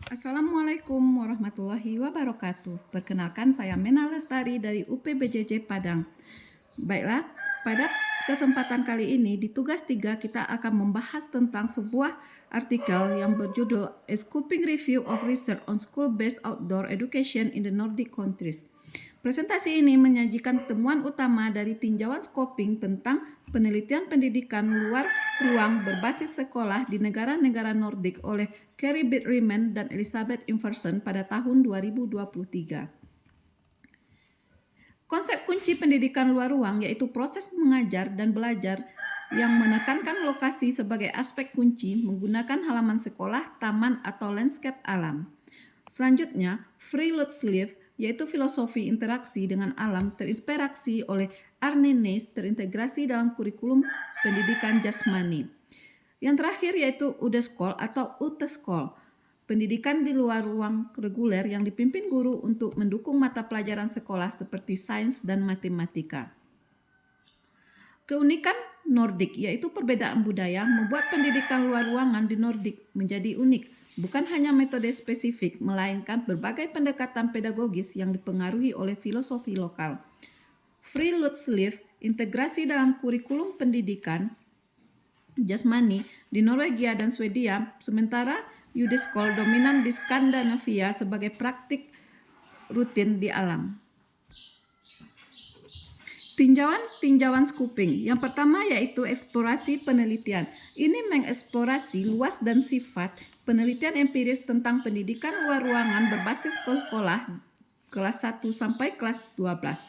Assalamualaikum warahmatullahi wabarakatuh. Perkenalkan, saya Mena Lestari dari UPBJJ Padang. Baiklah, pada kesempatan kali ini di tugas 3 kita akan membahas tentang sebuah artikel yang berjudul A Scoping Review of Research on School-Based Outdoor Education in the Nordic Countries. Presentasi ini menyajikan temuan utama dari tinjauan scoping tentang penelitian pendidikan luar ruang berbasis sekolah di negara-negara Nordik oleh Carrie Riemann dan Elizabeth Inverson pada tahun 2023. Konsep kunci pendidikan luar ruang yaitu proses mengajar dan belajar yang menekankan lokasi sebagai aspek kunci menggunakan halaman sekolah, taman, atau landscape alam. Selanjutnya, Free-Lutzliff yaitu filosofi interaksi dengan alam terinspirasi oleh Arne Naess terintegrasi dalam kurikulum pendidikan jasmani. Yang terakhir yaitu Udeskol atau Uteskol, pendidikan di luar ruang reguler yang dipimpin guru untuk mendukung mata pelajaran sekolah seperti sains dan matematika. Keunikan Nordik yaitu perbedaan budaya membuat pendidikan luar ruangan di Nordik menjadi unik. Bukan hanya metode spesifik, melainkan berbagai pendekatan pedagogis yang dipengaruhi oleh filosofi lokal. Free-Lutzliff, integrasi dalam kurikulum pendidikan jasmani di Norwegia dan Swedia, sementara Udeskol dominan di Skandinavia sebagai praktik rutin di alam. Tinjauan scoping. Yang pertama yaitu eksplorasi penelitian. Ini mengeksplorasi luas dan sifat penelitian empiris tentang pendidikan luar ruangan berbasis sekolah kelas 1 sampai kelas 12.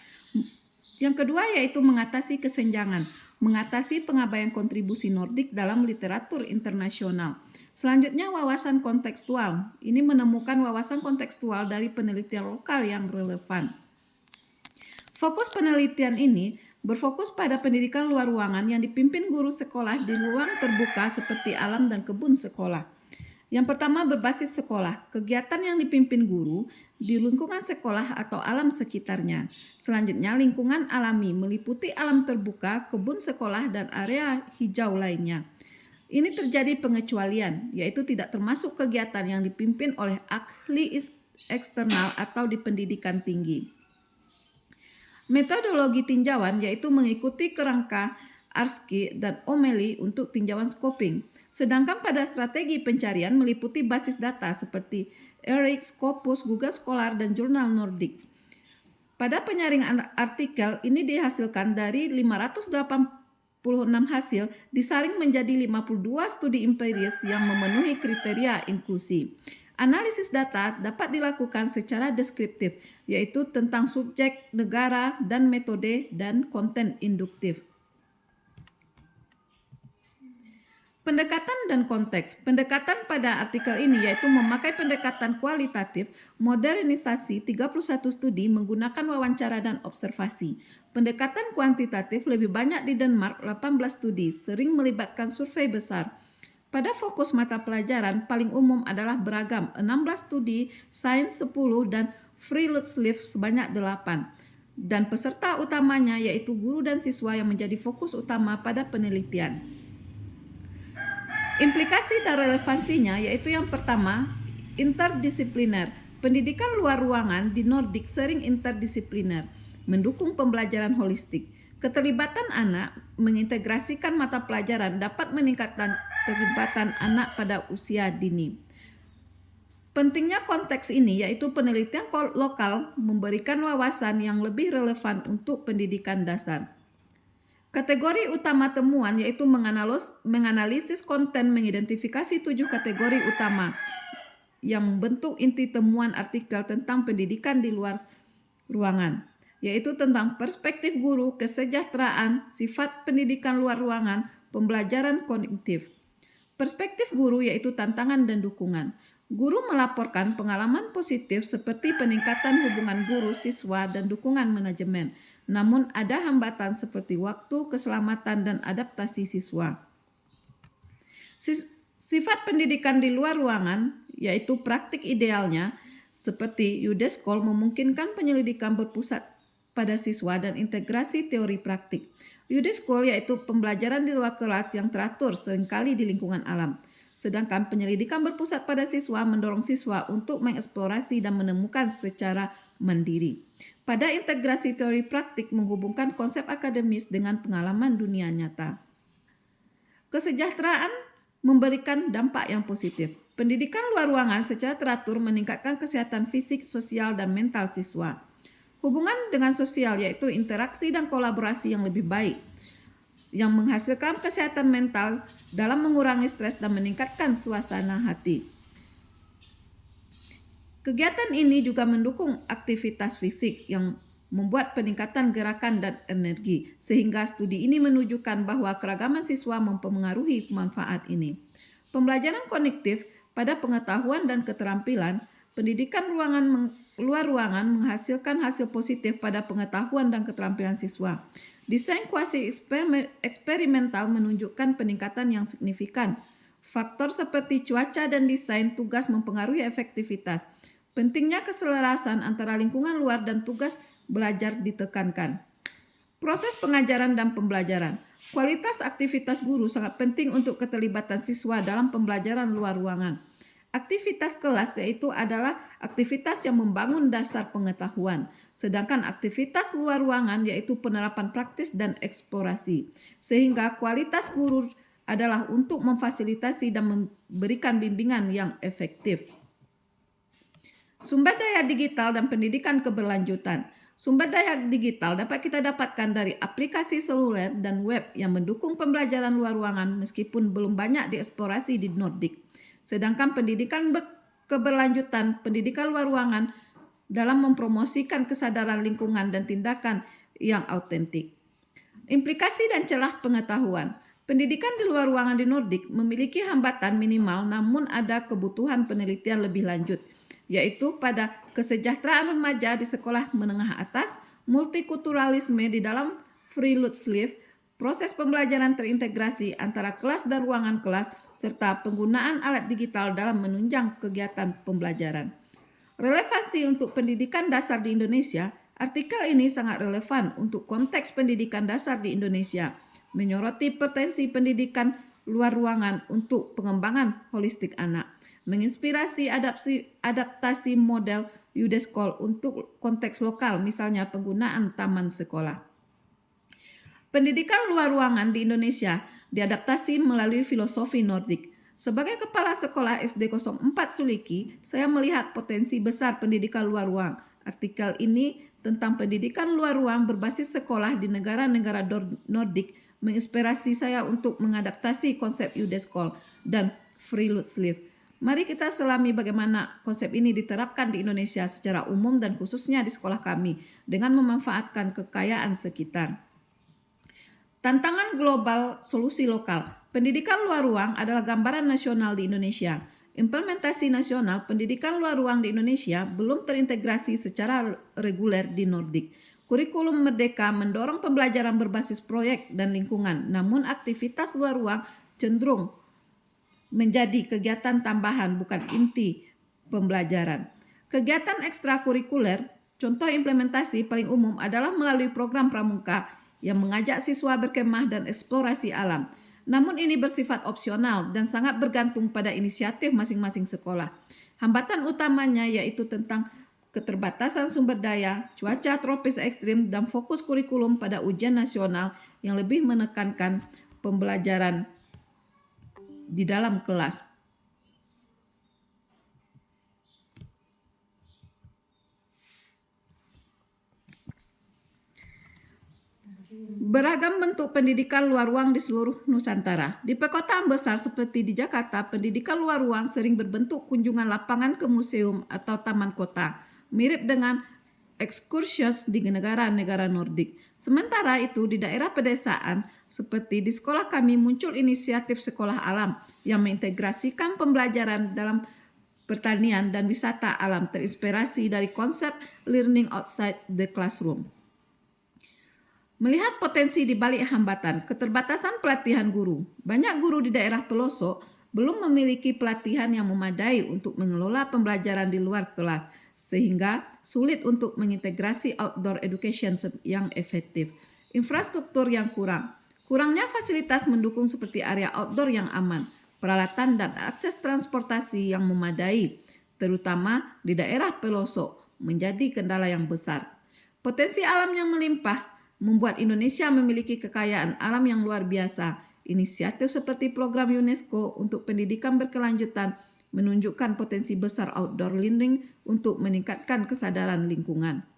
Yang kedua yaitu mengatasi kesenjangan, mengatasi pengabaian kontribusi Nordik dalam literatur internasional. Selanjutnya wawasan kontekstual. Ini menemukan wawasan kontekstual dari penelitian lokal yang relevan. Fokus penelitian ini berfokus pada pendidikan luar ruangan yang dipimpin guru sekolah di ruang terbuka seperti alam dan kebun sekolah. Yang pertama berbasis sekolah, kegiatan yang dipimpin guru di lingkungan sekolah atau alam sekitarnya. Selanjutnya lingkungan alami meliputi alam terbuka, kebun sekolah, dan area hijau lainnya. Ini terjadi pengecualian, yaitu tidak termasuk kegiatan yang dipimpin oleh ahli eksternal atau di pendidikan tinggi. Metodologi tinjauan yaitu mengikuti kerangka Arski dan O'Malley untuk tinjauan scoping. Sedangkan pada strategi pencarian meliputi basis data seperti ERIC, Scopus, Google Scholar, dan jurnal Nordik. Pada penyaringan artikel ini dihasilkan dari 586 hasil disaring menjadi 52 studi empiris yang memenuhi kriteria inklusi. Analisis data dapat dilakukan secara deskriptif, yaitu tentang subjek, negara, dan metode, dan konten induktif. Pendekatan dan konteks. Pendekatan pada artikel ini yaitu memakai pendekatan kualitatif, modernisasi 31 studi menggunakan wawancara dan observasi. Pendekatan kuantitatif lebih banyak di Denmark, 18 studi, sering melibatkan survei besar. Pada fokus mata pelajaran paling umum adalah beragam, 16 studi, sains 10, dan Free-Lutzliff sebanyak 8. Dan peserta utamanya yaitu guru dan siswa yang menjadi fokus utama pada penelitian. Implikasi dan relevansinya yaitu yang pertama, interdisipliner. Pendidikan luar ruangan di Nordik sering interdisipliner, mendukung pembelajaran holistik. Keterlibatan anak mengintegrasikan mata pelajaran dapat meningkatkan keterlibatan anak pada usia dini. Pentingnya konteks ini yaitu penelitian lokal memberikan wawasan yang lebih relevan untuk pendidikan dasar. Kategori utama temuan yaitu menganalisis konten, mengidentifikasi 7 kategori utama yang membentuk inti temuan artikel tentang pendidikan di luar ruangan, yaitu tentang perspektif guru, kesejahteraan, sifat pendidikan luar ruangan, pembelajaran kognitif. Perspektif guru yaitu tantangan dan dukungan. Guru melaporkan pengalaman positif seperti peningkatan hubungan guru, siswa, dan dukungan manajemen. Namun ada hambatan seperti waktu, keselamatan, dan adaptasi siswa. Sifat pendidikan di luar ruangan yaitu praktik idealnya seperti Udeskol memungkinkan penyelidikan berpusat pada siswa dan integrasi teori praktik. Udeskol yaitu pembelajaran di luar kelas yang teratur seringkali di lingkungan alam. Sedangkan penyelidikan berpusat pada siswa mendorong siswa untuk mengeksplorasi dan menemukan secara mandiri. Pada integrasi teori praktik menghubungkan konsep akademis dengan pengalaman dunia nyata. Kesejahteraan memberikan dampak yang positif. Pendidikan luar ruangan secara teratur meningkatkan kesehatan fisik, sosial, dan mental siswa. Hubungan dengan sosial yaitu interaksi dan kolaborasi yang lebih baik, yang menghasilkan kesehatan mental dalam mengurangi stres dan meningkatkan suasana hati. Kegiatan ini juga mendukung aktivitas fisik yang membuat peningkatan gerakan dan energi, sehingga studi ini menunjukkan bahwa keragaman siswa mempengaruhi manfaat ini. Pembelajaran kognitif pada pengetahuan dan keterampilan, pendidikan luar ruangan menghasilkan hasil positif pada pengetahuan dan keterampilan siswa. Desain kuasi eksperimental menunjukkan peningkatan yang signifikan. Faktor seperti cuaca dan desain tugas mempengaruhi efektivitas. Pentingnya keselarasan antara lingkungan luar dan tugas belajar ditekankan. Proses pengajaran dan pembelajaran. Kualitas aktivitas guru sangat penting untuk keterlibatan siswa dalam pembelajaran luar ruangan. Aktivitas kelas yaitu adalah aktivitas yang membangun dasar pengetahuan. Sedangkan aktivitas luar ruangan yaitu penerapan praktis dan eksplorasi. Sehingga kualitas guru adalah untuk memfasilitasi dan memberikan bimbingan yang efektif. Sumber daya digital dan pendidikan keberlanjutan. Sumber daya digital dapat kita dapatkan dari aplikasi seluler dan web yang mendukung pembelajaran luar ruangan meskipun belum banyak dieksplorasi di Nordik. Sedangkan pendidikan keberlanjutan, pendidikan luar ruangan dalam mempromosikan kesadaran lingkungan dan tindakan yang autentik. Implikasi dan celah pengetahuan. Pendidikan di luar ruangan di Nordik memiliki hambatan minimal namun ada kebutuhan penelitian lebih lanjut, yaitu pada kesejahteraan remaja di sekolah menengah atas, multikulturalisme di dalam Friluftsliv, proses pembelajaran terintegrasi antara kelas dan ruangan kelas, serta penggunaan alat digital dalam menunjang kegiatan pembelajaran. Relevansi untuk pendidikan dasar di Indonesia, artikel ini sangat relevan untuk konteks pendidikan dasar di Indonesia, menyoroti potensi pendidikan luar ruangan untuk pengembangan holistik anak, menginspirasi adaptasi model UDESCOL untuk konteks lokal, misalnya penggunaan taman sekolah. Pendidikan luar ruangan di Indonesia diadaptasi melalui filosofi Nordik. Sebagai kepala sekolah SD 04 Suliki, saya melihat potensi besar pendidikan luar ruang. Artikel ini tentang pendidikan luar ruang berbasis sekolah di negara-negara Nordik menginspirasi saya untuk mengadaptasi konsep UDESCOL dan Friluftsliv. Mari kita selami bagaimana konsep ini diterapkan di Indonesia secara umum dan khususnya di sekolah kami dengan memanfaatkan kekayaan sekitar. Tantangan global, solusi lokal. Pendidikan luar ruang adalah gambaran nasional di Indonesia. Implementasi nasional pendidikan luar ruang di Indonesia belum terintegrasi secara reguler di Nordik. Kurikulum Merdeka mendorong pembelajaran berbasis proyek dan lingkungan, namun aktivitas luar ruang cenderung menjadi kegiatan tambahan bukan inti pembelajaran. Kegiatan ekstrakurikuler, contoh implementasi paling umum adalah melalui program pramuka yang mengajak siswa berkemah dan eksplorasi alam. Namun ini bersifat opsional dan sangat bergantung pada inisiatif masing-masing sekolah. Hambatan utamanya yaitu tentang keterbatasan sumber daya, cuaca tropis ekstrim, dan fokus kurikulum pada ujian nasional yang lebih menekankan pembelajaran di dalam kelas. Beragam bentuk pendidikan luar ruang di seluruh Nusantara. Di perkotaan besar seperti di Jakarta, pendidikan luar ruang sering berbentuk kunjungan lapangan ke museum atau taman kota, mirip dengan ekskursius di negara-negara Nordik. Sementara itu, di daerah pedesaan, seperti di sekolah kami muncul inisiatif sekolah alam yang mengintegrasikan pembelajaran dalam pertanian dan wisata alam terinspirasi dari konsep learning outside the classroom. Melihat potensi di balik hambatan, keterbatasan pelatihan guru. Banyak guru di daerah pelosok belum memiliki pelatihan yang memadai untuk mengelola pembelajaran di luar kelas, sehingga sulit untuk mengintegrasi outdoor education yang efektif. Infrastruktur yang kurang. Kurangnya fasilitas mendukung seperti area outdoor yang aman, peralatan dan akses transportasi yang memadai, terutama di daerah pelosok, menjadi kendala yang besar. Potensi alam yang melimpah membuat Indonesia memiliki kekayaan alam yang luar biasa. Inisiatif seperti program UNESCO untuk pendidikan berkelanjutan menunjukkan potensi besar outdoor learning untuk meningkatkan kesadaran lingkungan.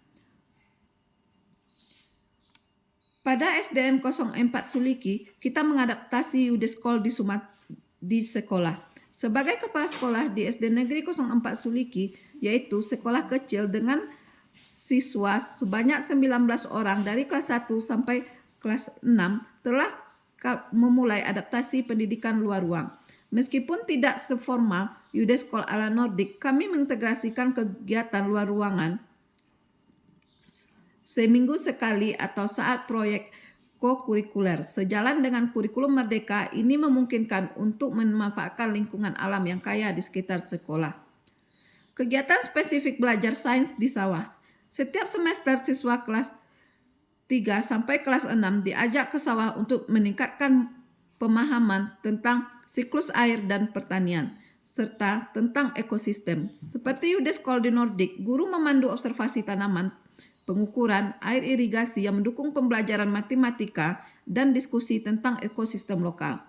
Pada SDN 04 Suliki, kita mengadaptasi UDESKOL di sekolah. Sebagai kepala sekolah di SD Negeri 04 Suliki, yaitu sekolah kecil dengan siswa sebanyak 19 orang dari kelas 1 sampai kelas 6, telah memulai adaptasi pendidikan luar ruang. Meskipun tidak seformal UDESKOL ala Nordik, kami mengintegrasikan kegiatan luar ruangan seminggu sekali atau saat proyek co-kurikuler. Sejalan dengan kurikulum Merdeka, ini memungkinkan untuk memanfaatkan lingkungan alam yang kaya di sekitar sekolah. Kegiatan spesifik belajar sains di sawah. Setiap semester siswa kelas 3 sampai kelas 6 diajak ke sawah untuk meningkatkan pemahaman tentang siklus air dan pertanian, serta tentang ekosistem. Seperti UDESKOL di Nordik, guru memandu observasi tanaman, pengukuran, air irigasi yang mendukung pembelajaran matematika dan diskusi tentang ekosistem lokal.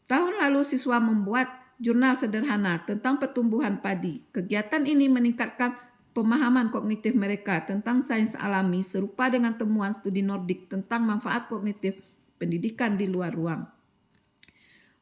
Tahun lalu siswa membuat jurnal sederhana tentang pertumbuhan padi. Kegiatan ini meningkatkan pemahaman kognitif mereka tentang sains alami serupa dengan temuan studi Nordik tentang manfaat kognitif pendidikan di luar ruang.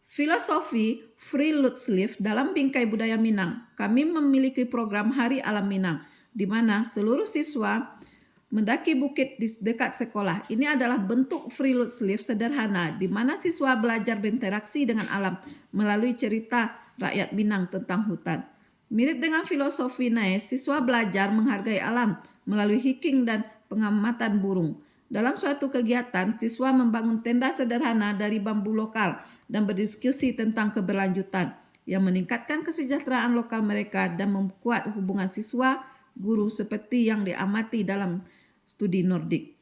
Filosofi Free Lutsleaf dalam Bingkai Budaya Minang. Kami memiliki program Hari Alam Minang, di mana seluruh siswa mendaki bukit di dekat sekolah. Ini adalah bentuk free Lutsleaf sederhana, di mana siswa belajar berinteraksi dengan alam melalui cerita rakyat Minang tentang hutan. Mirip dengan filosofi Naes, siswa belajar menghargai alam melalui hiking dan pengamatan burung. Dalam suatu kegiatan, siswa membangun tenda sederhana dari bambu lokal dan berdiskusi tentang keberlanjutan yang meningkatkan kesejahteraan lokal mereka dan memperkuat hubungan siswa-guru seperti yang diamati dalam studi Nordik.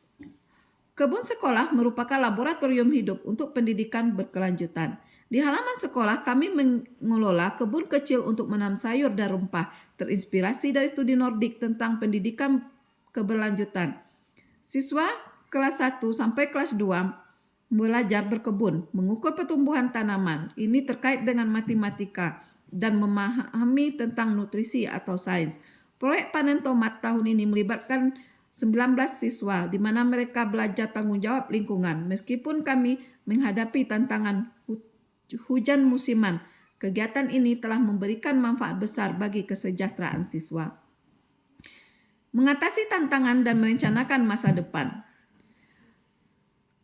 Kebun sekolah merupakan laboratorium hidup untuk pendidikan berkelanjutan. Di halaman sekolah kami mengelola kebun kecil untuk menanam sayur dan rempah, terinspirasi dari studi Nordik tentang pendidikan keberlanjutan. Siswa kelas 1 sampai kelas 2 belajar berkebun, mengukur pertumbuhan tanaman. Ini terkait dengan matematika dan memahami tentang nutrisi atau sains. Proyek panen tomat tahun ini melibatkan 19 siswa di mana mereka belajar tanggung jawab lingkungan. Meskipun kami menghadapi tantangan hujan musiman, kegiatan ini telah memberikan manfaat besar bagi kesejahteraan siswa. Mengatasi tantangan dan merencanakan masa depan.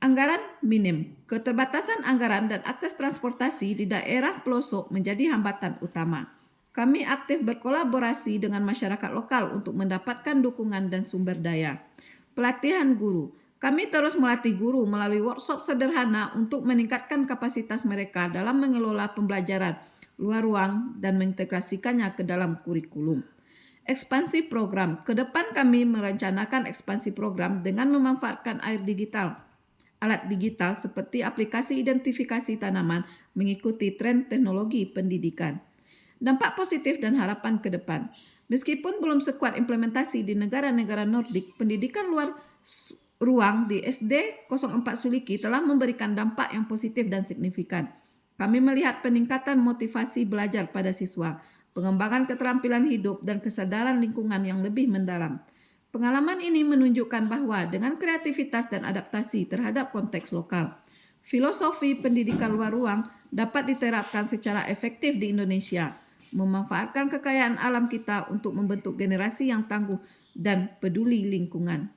Anggaran minim, keterbatasan anggaran dan akses transportasi di daerah pelosok menjadi hambatan utama. Kami aktif berkolaborasi dengan masyarakat lokal untuk mendapatkan dukungan dan sumber daya. Pelatihan guru. Kami terus melatih guru melalui workshop sederhana untuk meningkatkan kapasitas mereka dalam mengelola pembelajaran luar ruang dan mengintegrasikannya ke dalam kurikulum. Ekspansi program. Ke depan kami merencanakan ekspansi program dengan memanfaatkan alat digital seperti aplikasi identifikasi tanaman mengikuti tren teknologi pendidikan. Dampak positif dan harapan ke depan. Meskipun belum sekuat implementasi di negara-negara Nordik, pendidikan luar ruang di SD 04 Suliki telah memberikan dampak yang positif dan signifikan. Kami melihat peningkatan motivasi belajar pada siswa, pengembangan keterampilan hidup dan kesadaran lingkungan yang lebih mendalam. Pengalaman ini menunjukkan bahwa dengan kreativitas dan adaptasi terhadap konteks lokal, filosofi pendidikan luar ruang dapat diterapkan secara efektif di Indonesia, memanfaatkan kekayaan alam kita untuk membentuk generasi yang tangguh dan peduli lingkungan.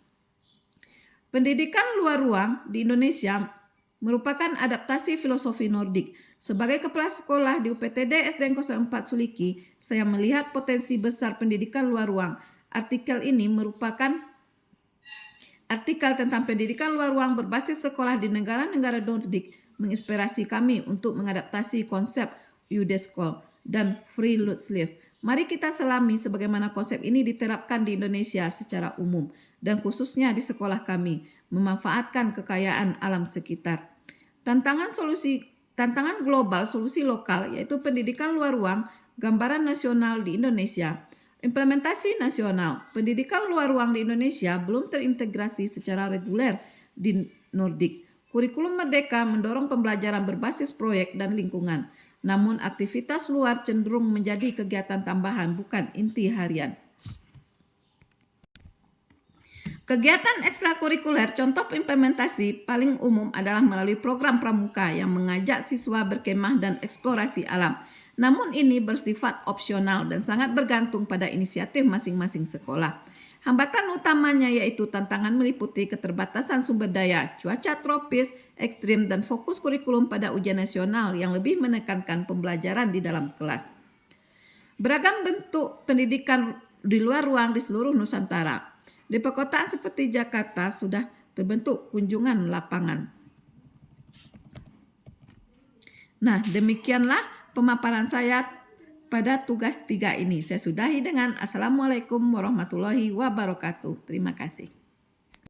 Pendidikan luar ruang di Indonesia merupakan adaptasi filosofi Nordik. Sebagai kepala sekolah di UPTD SDN 04 Suliki, saya melihat potensi besar pendidikan luar ruang. Artikel ini merupakan artikel tentang pendidikan luar ruang berbasis sekolah di negara-negara Nordik menginspirasi kami untuk mengadaptasi konsep UDESKOL dan Free Lutsleaf. Mari kita selami sebagaimana konsep ini diterapkan di Indonesia secara umum dan khususnya di sekolah kami, memanfaatkan kekayaan alam sekitar. Tantangan solusi tantangan global, solusi lokal, yaitu pendidikan luar ruang, gambaran nasional di Indonesia. Implementasi nasional, pendidikan luar ruang di Indonesia belum terintegrasi secara reguler di Nordik. Kurikulum Merdeka mendorong pembelajaran berbasis proyek dan lingkungan. Namun aktivitas luar cenderung menjadi kegiatan tambahan, bukan inti harian. Kegiatan ekstrakurikuler contoh implementasi paling umum adalah melalui program pramuka yang mengajak siswa berkemah dan eksplorasi alam. Namun ini bersifat opsional dan sangat bergantung pada inisiatif masing-masing sekolah. Hambatan utamanya yaitu tantangan meliputi keterbatasan sumber daya, cuaca tropis, ekstrim, dan fokus kurikulum pada ujian nasional yang lebih menekankan pembelajaran di dalam kelas. Beragam bentuk pendidikan di luar ruang di seluruh Nusantara. Di perkotaan seperti Jakarta sudah terbentuk kunjungan lapangan. Nah, demikianlah pemaparan saya pada tugas 3 ini. Saya sudahi dengan Assalamualaikum warahmatullahi wabarakatuh. Terima kasih.